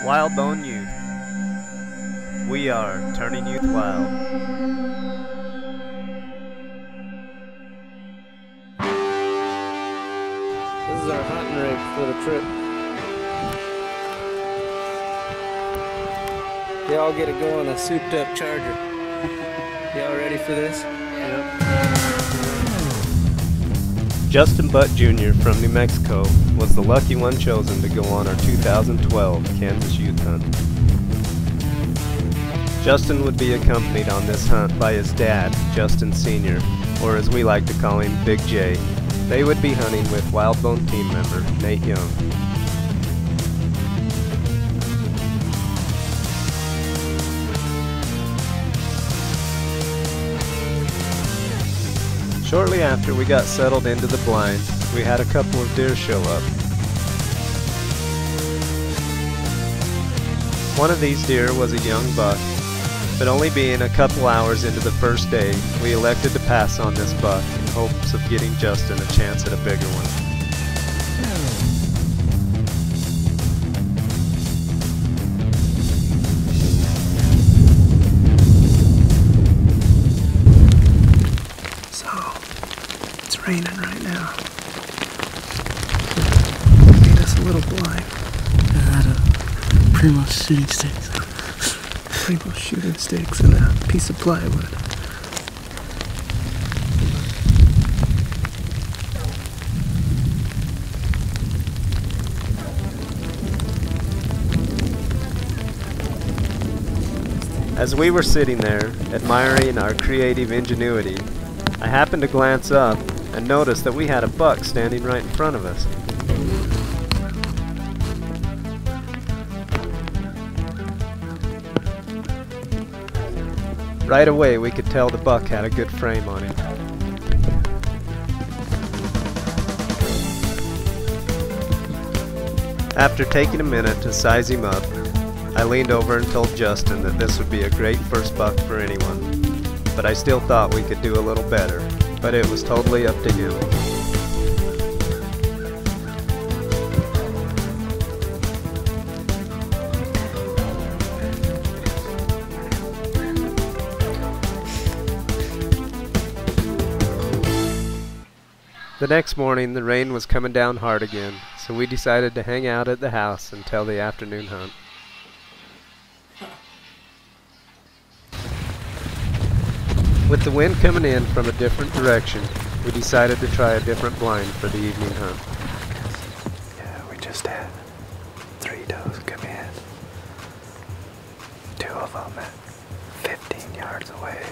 WildBone Youth. We are turning youth wild. This is our hunting rig for the trip. Y'all get to go on a souped up Charger. Y'all ready for this? Yep. Justin Butt Jr. from New Mexico was the lucky one chosen to go on our 2012 Kansas Youth Hunt. Justin would be accompanied on this hunt by his dad, Justin Sr., or as we like to call him, Big J. They would be hunting with WildBone team member Nate Young. Shortly after we got settled into the blind, we had a couple of deer show up. One of these deer was a young buck, but only being a couple hours into the first day, we elected to pass on this buck in hopes of getting Justin a chance at a bigger one. It's raining right now. Made us a little blind. I had Primo shooting sticks. Primo shooting sticks and a piece of plywood. As we were sitting there, admiring our creative ingenuity, I happened to glance up and noticed that we had a buck standing right in front of us. Right away we could tell the buck had a good frame on him. After taking a minute to size him up, I leaned over and told Justin that this would be a great first buck for anyone, but I still thought we could do a little better, but it was totally up to him. The next morning the rain was coming down hard again, so we decided to hang out at the house until the afternoon hunt. With the wind coming in from a different direction, we decided to try a different blind for the evening hunt. Yeah, we just had 3 does come in. 2 of them at 15 yards away.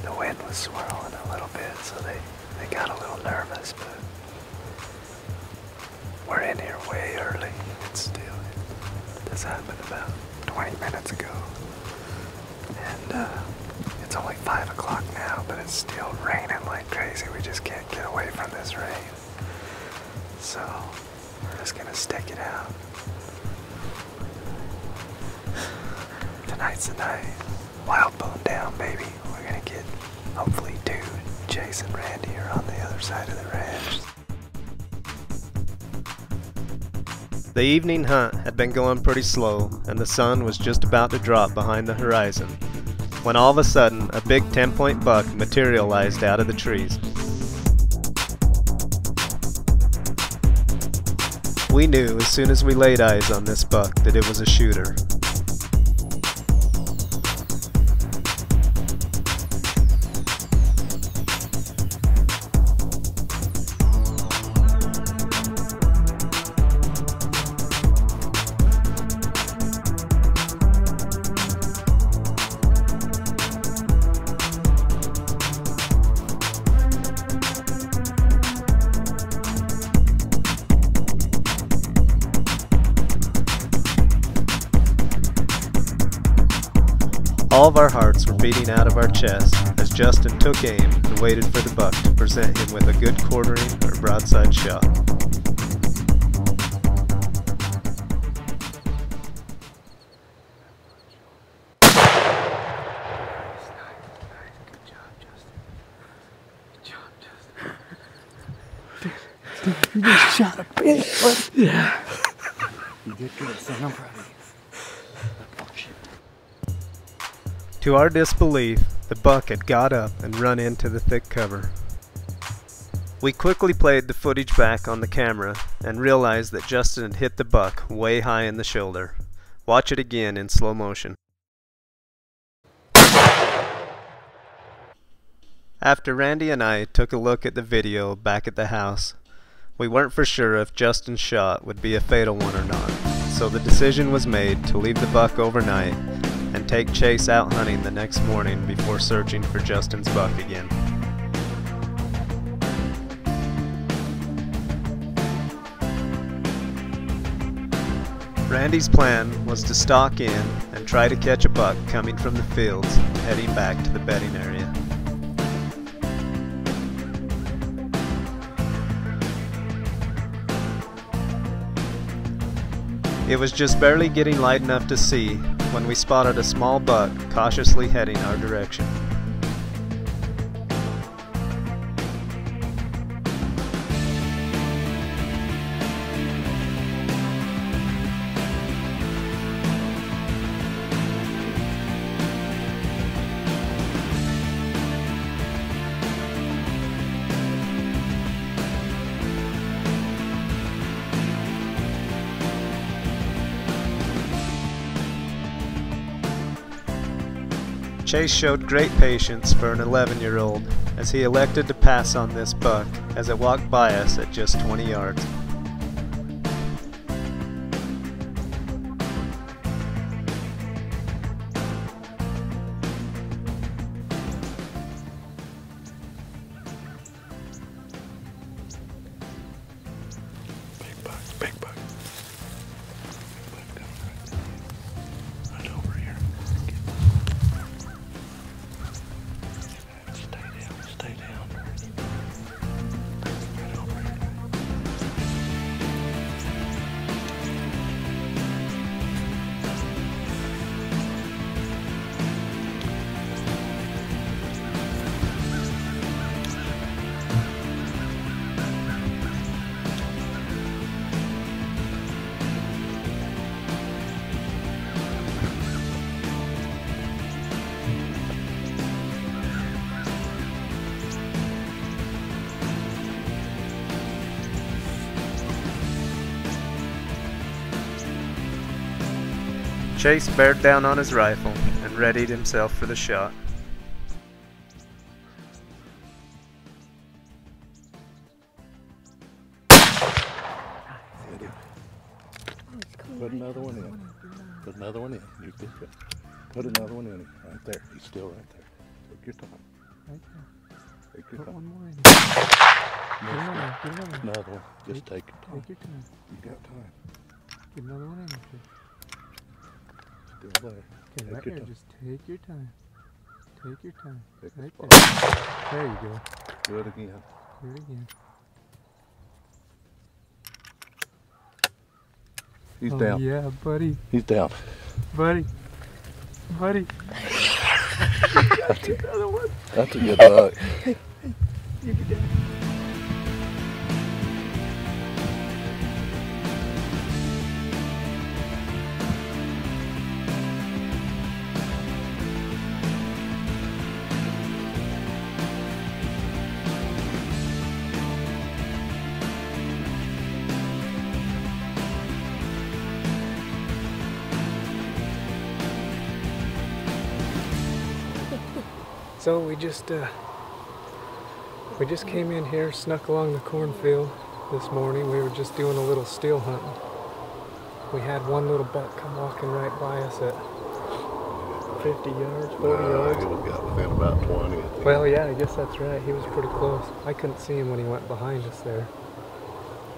The wind was swirling a little bit, so they got a little nervous, but we're in here way early. This happened about 20 minutes ago. And it's only 5 o'clock now, but it's still raining like crazy. We just can't get away from this rain. So we're just gonna stick it out. Tonight's the night. WildBone down, baby. We're gonna get hopefully 2. Chase and Randy are on the other side of the ranch. The evening hunt had been going pretty slow, and the sun was just about to drop behind the horizon, when all of a sudden a big 10-point buck materialized out of the trees. We knew as soon as we laid eyes on this buck that it was a shooter. All of our hearts were beating out of our chests as Justin took aim and waited for the buck to present him with a good quartering or broadside shot. You just shot a big one. Yeah. You did good, son. I'm proud of you. To our disbelief, the buck had got up and run into the thick cover. We quickly played the footage back on the camera and realized that Justin had hit the buck way high in the shoulder. Watch it again in slow motion. After Randy and I took a look at the video back at the house, we weren't for sure if Justin's shot would be a fatal one or not, so the decision was made to leave the buck overnight and take Chase out hunting the next morning before searching for Justin's buck again. Randy's plan was to stalk in and try to catch a buck coming from the fields heading back to the bedding area. It was just barely getting light enough to see when we spotted a small buck cautiously heading our direction. Chase showed great patience for an 11-year-old as he elected to pass on this buck as it walked by us at just 20 yards. Big buck, big buck. Big buck down right there. Right over here. Stay down. Right over here. Chase bared down on his rifle and readied himself for the shot. Put another one in. Put another one in. You good. Put another one in. Right there. He's still right there. Take your time. Right there. Take your Put time. one more in. Get another one. another one. Just take your time. Take your time. You got time. Get another one in. Still there. Okay, Take right your there. time. Just take your time. Take your time. Pick a Right spot. there. There you go. Do it again. Do it again. He's Oh, down. yeah, buddy. He's down. Buddy. Buddy. Got another one. That's a good buck. You get down. So we just came in here, snuck along the cornfield this morning. We were just doing a little steel hunting. We had one little buck come walking right by us at 50 yards, 40 yards. He was got within about 20. I think. Well, yeah, I guess that's right. He was pretty close. I couldn't see him when he went behind us there.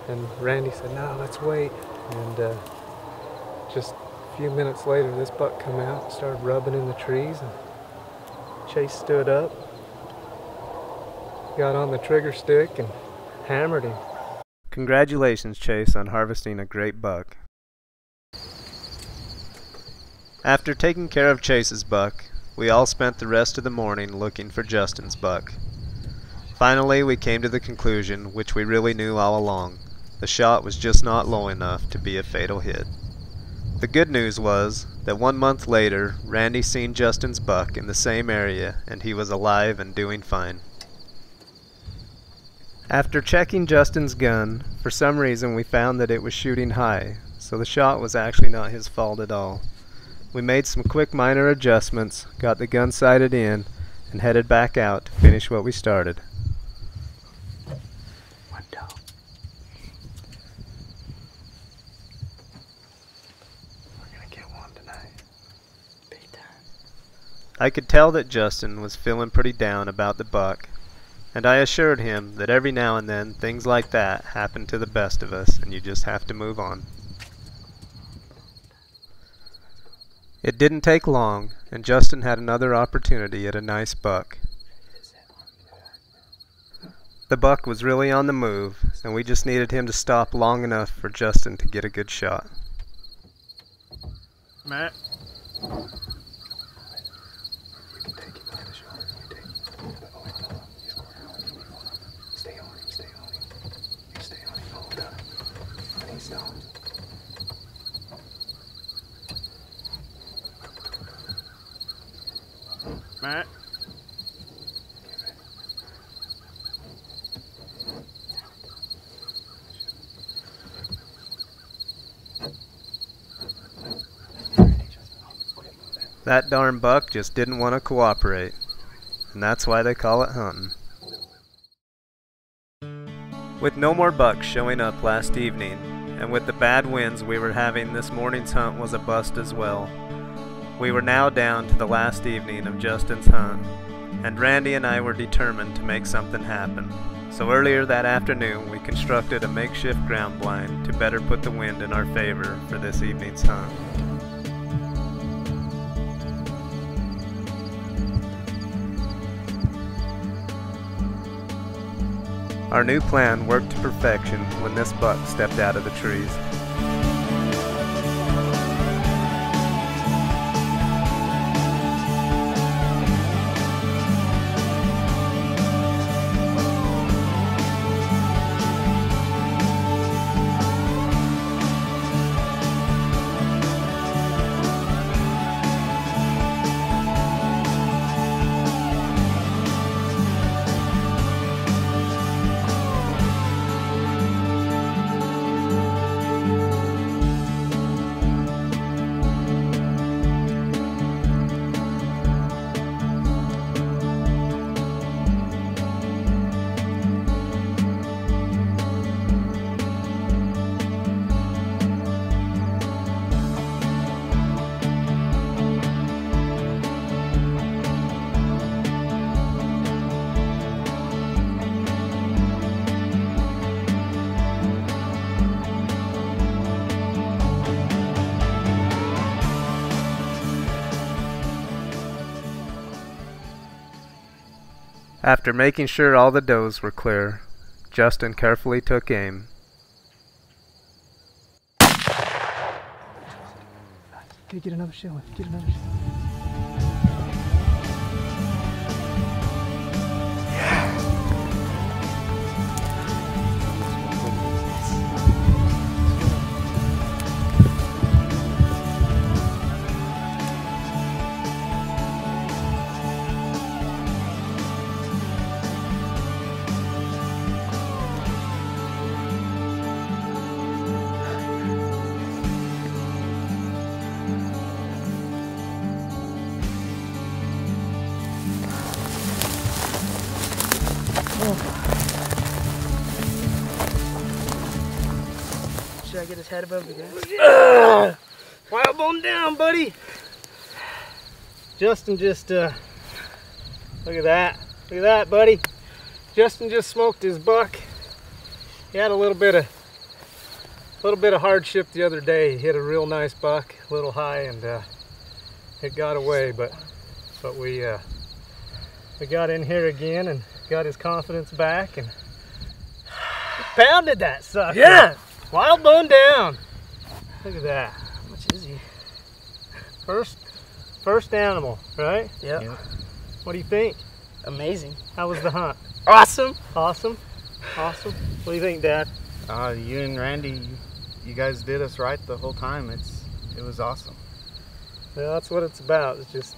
And Randy said, "No, let's wait." And just a few minutes later, this buck come out and started rubbing in the trees. And Chase stood up, got on the trigger stick, and hammered him. Congratulations, Chase, on harvesting a great buck. After taking care of Chase's buck, we all spent the rest of the morning looking for Justin's buck. Finally, we came to the conclusion, which we really knew all along. The shot was just not low enough to be a fatal hit. The good news was that 1 month later, Randy seen Justin's buck in the same area and he was alive and doing fine. After checking Justin's gun, for some reason we found that it was shooting high, so the shot was actually not his fault at all. We made some quick minor adjustments, got the gun sighted in, and headed back out to finish what we started. One down. We're gonna get one tonight. Big time. I could tell that Justin was feeling pretty down about the buck, and I assured him that every now and then things like that happen to the best of us and you just have to move on. It didn't take long, and Justin had another opportunity at a nice buck. The buck was really on the move, and we just needed him to stop long enough for Justin to get a good shot. Matt? You can take him by the shoulder. You take him. Oh, wait, no. He's cornered. Stay on him. Stay on him. You stay on him the whole time. And he stops. Matt? That darn buck just didn't want to cooperate, and that's why they call it hunting. With no more bucks showing up last evening, and with the bad winds we were having, this morning's hunt was a bust as well. We were now down to the last evening of Justin's hunt, and Randy and I were determined to make something happen. So earlier that afternoon we constructed a makeshift ground blind to better put the wind in our favor for this evening's hunt. Our new plan worked to perfection when this buck stepped out of the trees. After making sure all the does were clear, Justin carefully took aim. Okay, get another shell. Get another shell. Should I get his head above the gas? WildBone down, buddy. Justin just, look at that. Look at that, buddy. Justin just smoked his buck. He had a little bit of hardship the other day. He hit a real nice buck, a little high, and it got away. But we got in here again and got his confidence back and pounded that sucker. Yeah. WildBone down. Look at that. How much is he? First animal, right? Yep. What do you think? Amazing. How was the hunt? Awesome. Awesome. Awesome. What do you think, Dad? You and Randy, you guys did us right the whole time. it was awesome. Well, that's what it's about. It's just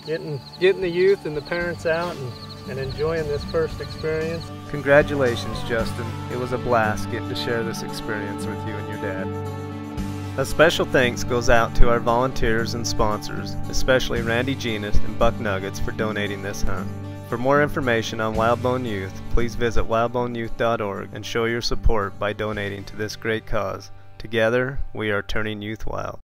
getting the youth and the parents out and enjoying this first experience. Congratulations, Justin. It was a blast getting to share this experience with you and your dad. A special thanks goes out to our volunteers and sponsors, especially Randy Genus and Buck Nuggets, for donating this hunt. For more information on WildBone Youth, please visit wildboneyouth.org and show your support by donating to this great cause. Together, we are turning youth wild.